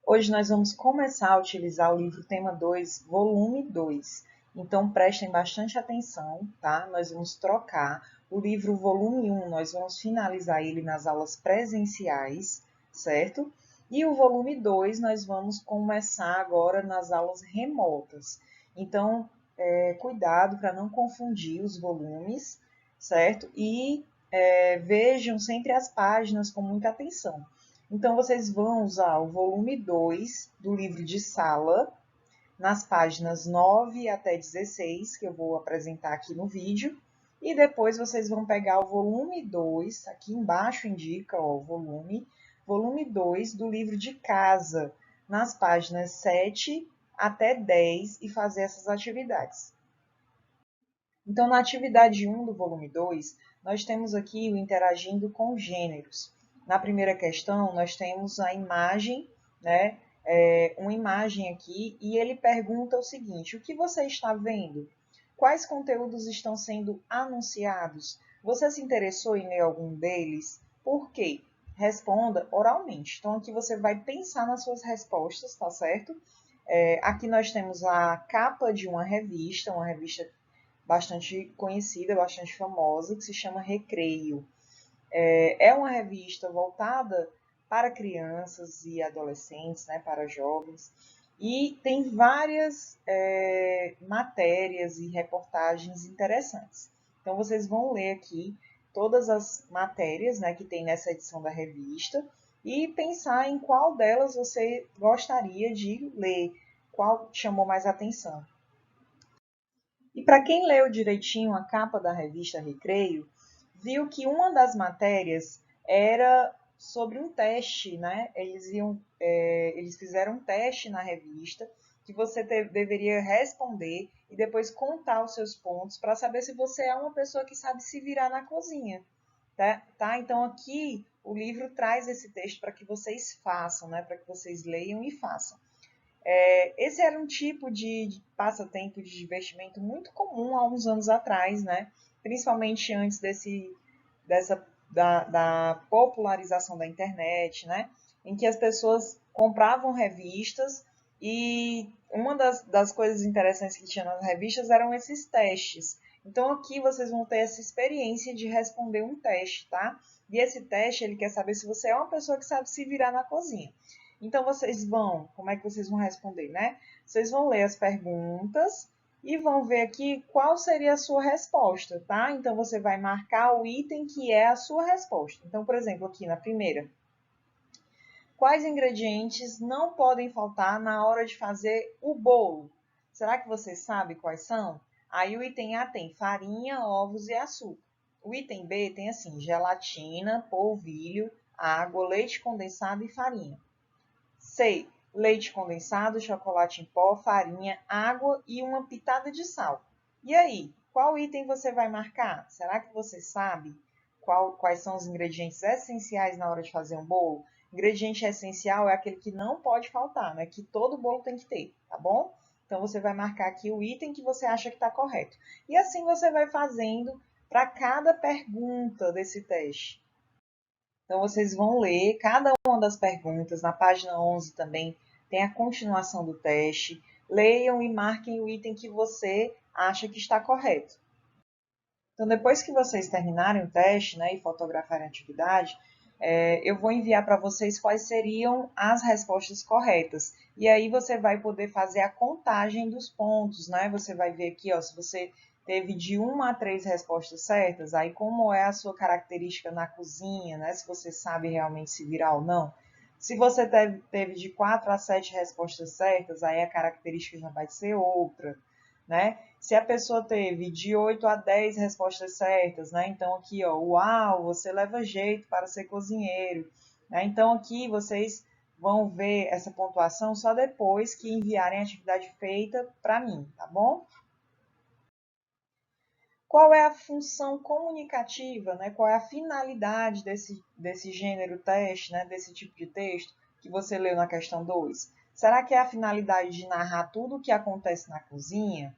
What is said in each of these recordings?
Hoje nós vamos começar a utilizar o livro Tema 2, volume 2. Então prestem bastante atenção, tá? Nós vamos trocar o livro volume 1, nós vamos finalizar ele nas aulas presenciais, certo? E o volume 2 nós vamos começar agora nas aulas remotas. Então, cuidado para não confundir os volumes, certo? E vejam sempre as páginas com muita atenção. Então, vocês vão usar o volume 2 do livro de sala, nas páginas 9 até 16, que eu vou apresentar aqui no vídeo. E depois vocês vão pegar o volume 2, aqui embaixo indica ó, o volume 2 do livro de casa, nas páginas 7 até 10 e fazer essas atividades. Então, na atividade 1 do volume 2, nós temos aqui o interagindo com gêneros. Na primeira questão, nós temos a imagem, né? Uma imagem aqui, e ele pergunta o seguinte: o que você está vendo? Quais conteúdos estão sendo anunciados? Você se interessou em ler algum deles? Por quê? Responda oralmente. Então, aqui você vai pensar nas suas respostas, tá certo? Aqui nós temos a capa de uma revista bastante conhecida, bastante famosa, que se chama Recreio. É uma revista voltada para crianças e adolescentes, né, para jovens, e tem várias matérias e reportagens interessantes. Então, vocês vão ler aqui todas as matérias, né, que tem nessa edição da revista e pensar em qual delas você gostaria de ler, qual chamou mais atenção. E para quem leu direitinho a capa da revista Recreio, viu que uma das matérias era sobre um teste, né? Eles fizeram um teste na revista que você deveria responder e depois contar os seus pontos para saber se você é uma pessoa que sabe se virar na cozinha, tá? Então aqui o livro traz esse texto para que vocês façam, né? Para que vocês leiam e façam. Esse era um tipo de passatempo de divertimento muito comum há uns anos atrás, né? Principalmente antes da popularização da internet, né? Em que as pessoas compravam revistas e uma das coisas interessantes que tinha nas revistas eram esses testes. Então aqui vocês vão ter essa experiência de responder um teste, tá? E esse teste ele quer saber se você é uma pessoa que sabe se virar na cozinha. Então, como é que vocês vão responder, né? Vocês vão ler as perguntas e vão ver aqui qual seria a sua resposta, tá? Então, você vai marcar o item que é a sua resposta. Então, por exemplo, aqui na primeira, quais ingredientes não podem faltar na hora de fazer o bolo? Será que você sabe quais são? Aí o item A tem farinha, ovos e açúcar. O item B tem assim, gelatina, polvilho, água, leite condensado e farinha. C. Leite condensado, chocolate em pó, farinha, água e uma pitada de sal. E aí, qual item você vai marcar? Será que você sabe quais são os ingredientes essenciais na hora de fazer um bolo? Ingrediente essencial é aquele que não pode faltar, né? Que todo bolo tem que ter, tá bom? Então você vai marcar aqui o item que você acha que está correto. E assim você vai fazendo para cada pergunta desse teste. Então, vocês vão ler cada uma das perguntas. Na página 11 também tem a continuação do teste. Leiam e marquem o item que você acha que está correto. Então, depois que vocês terminarem o teste, né, e fotografarem a atividade, eu vou enviar para vocês quais seriam as respostas corretas. E aí você vai poder fazer a contagem dos pontos, né? Você vai ver aqui, ó, se você teve de 1 a 3 respostas certas, aí como é a sua característica na cozinha, né? Se você sabe realmente se virar ou não. Se você teve de 4 a 7 respostas certas, aí a característica já vai ser outra, né? Se a pessoa teve de 8 a 10 respostas certas, né? Então aqui, ó, uau, você leva jeito para ser cozinheiro, né? Então aqui vocês vão ver essa pontuação só depois que enviarem a atividade feita para mim, tá bom? Qual é a função comunicativa, né? Qual é a finalidade desse gênero teste, né? Desse tipo de texto que você leu na questão 2? Será que é a finalidade de narrar tudo o que acontece na cozinha?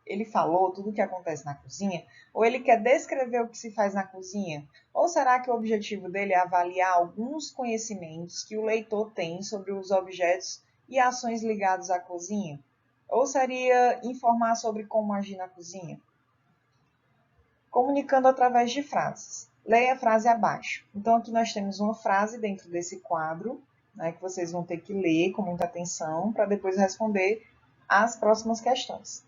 ele falou tudo o que acontece na cozinha? Ou ele quer descrever o que se faz na cozinha? Ou será que o objetivo dele é avaliar alguns conhecimentos que o leitor tem sobre os objetos e ações ligados à cozinha? Ou seria informar sobre como agir na cozinha? Comunicando através de frases. Leia a frase abaixo. Então, aqui nós temos uma frase dentro desse quadro, né, que vocês vão ter que ler com muita atenção para depois responder as próximas questões.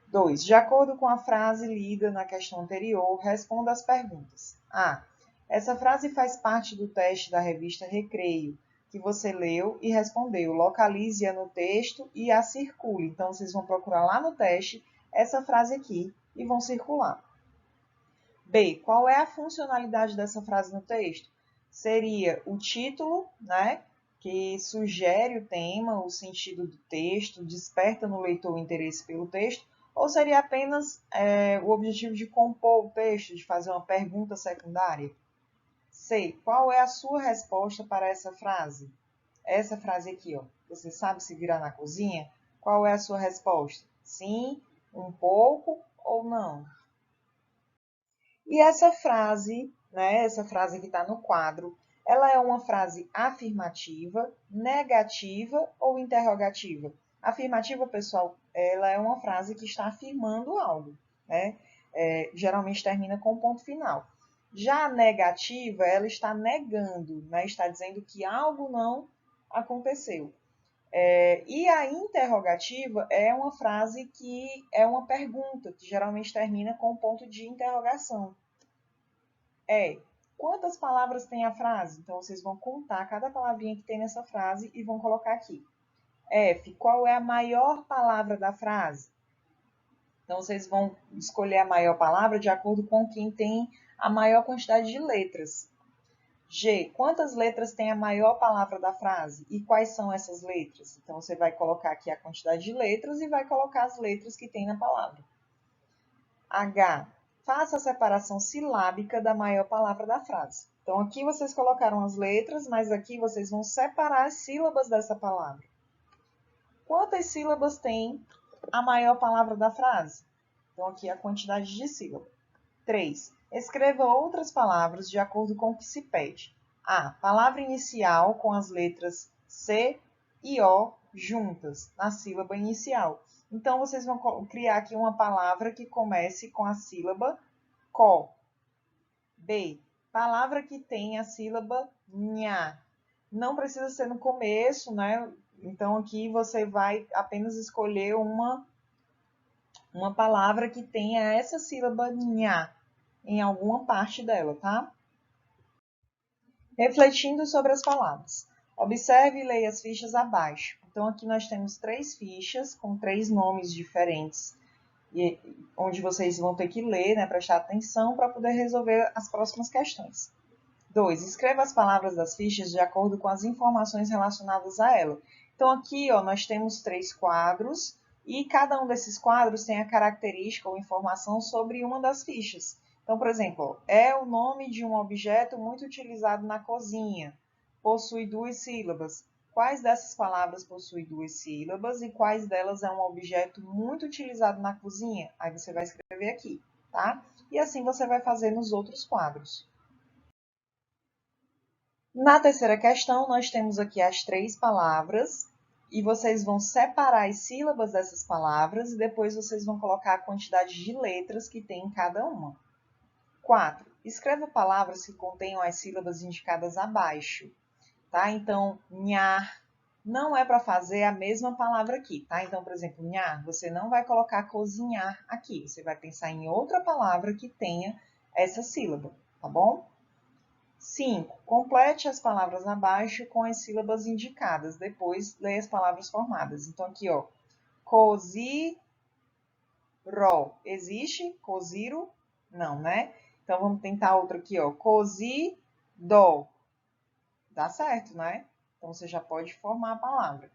2. De acordo com a frase lida na questão anterior, responda as perguntas. A. Essa frase faz parte do teste da revista Recreio, que você leu e respondeu. Localize-a no texto e a circule. Então, vocês vão procurar lá no teste essa frase aqui e vão circular. B. Qual é a funcionalidade dessa frase no texto? Seria o título, né, que sugere o tema, o sentido do texto, desperta no leitor o interesse pelo texto, ou seria apenas o objetivo de compor o texto, de fazer uma pergunta secundária? C. Qual é a sua resposta para essa frase? Essa frase aqui, ó. Você sabe se virar na cozinha? Qual é a sua resposta? Sim, um pouco ou não? E essa frase, né, essa frase que está no quadro, ela é uma frase afirmativa, negativa ou interrogativa? Afirmativa, pessoal, ela é uma frase que está afirmando algo, né? Geralmente termina com um ponto final. Já a negativa, ela está negando, né? Está dizendo que algo não aconteceu. E a interrogativa é uma frase que é uma pergunta, que geralmente termina com um ponto de interrogação. Quantas palavras tem a frase? Então, vocês vão contar cada palavrinha que tem nessa frase e vão colocar aqui. F, qual é a maior palavra da frase? Então, vocês vão escolher a maior palavra de acordo com quem tem a maior quantidade de letras. G, quantas letras tem a maior palavra da frase? E quais são essas letras? Então, você vai colocar aqui a quantidade de letras e vai colocar as letras que tem na palavra. H, faça a separação silábica da maior palavra da frase. Então, aqui vocês colocaram as letras, mas aqui vocês vão separar as sílabas dessa palavra. Quantas sílabas tem a maior palavra da frase? Então, aqui a quantidade de sílabas. 3. Escreva outras palavras de acordo com o que se pede. A. Palavra inicial com as letras C e O juntas na sílaba inicial. Então, vocês vão criar aqui uma palavra que comece com a sílaba CO. B. Palavra que tem a sílaba nha. Não precisa ser no começo, né? Então, aqui você vai apenas escolher uma palavra que tenha essa sílaba nha em alguma parte dela, tá? Refletindo sobre as palavras. Observe e leia as fichas abaixo. Então, aqui nós temos 3 fichas com 3 nomes diferentes, onde vocês vão ter que ler, né, prestar atenção para poder resolver as próximas questões. 2. Escreva as palavras das fichas de acordo com as informações relacionadas a ela. Então, aqui ó, nós temos 3 quadros e cada um desses quadros tem a característica ou informação sobre uma das fichas. Então, por exemplo, é o nome de um objeto muito utilizado na cozinha. Possui 2 sílabas. Quais dessas palavras possuem 2 sílabas e quais delas é um objeto muito utilizado na cozinha? Aí você vai escrever aqui, tá? E assim você vai fazer nos outros quadros. Na terceira questão, nós temos aqui as 3 palavras e vocês vão separar as sílabas dessas palavras e depois vocês vão colocar a quantidade de letras que tem em cada uma. 4. Escreva palavras que contenham as sílabas indicadas abaixo, tá? Então, nhar não é para fazer a mesma palavra aqui, tá? Então, por exemplo, nhar, você não vai colocar cozinhar aqui, você vai pensar em outra palavra que tenha essa sílaba, tá bom? 5. Complete as palavras abaixo com as sílabas indicadas, depois leia as palavras formadas. Então, aqui, ó, coziro. Existe? Coziro? Não, né? Então, vamos tentar outra aqui, ó. Cozido. Dá certo, né? Então, você já pode formar a palavra.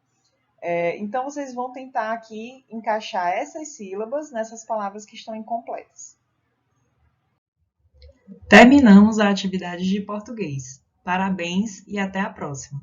Então, vocês vão tentar aqui encaixar essas sílabas nessas palavras que estão incompletas. Terminamos a atividade de português. Parabéns e até a próxima!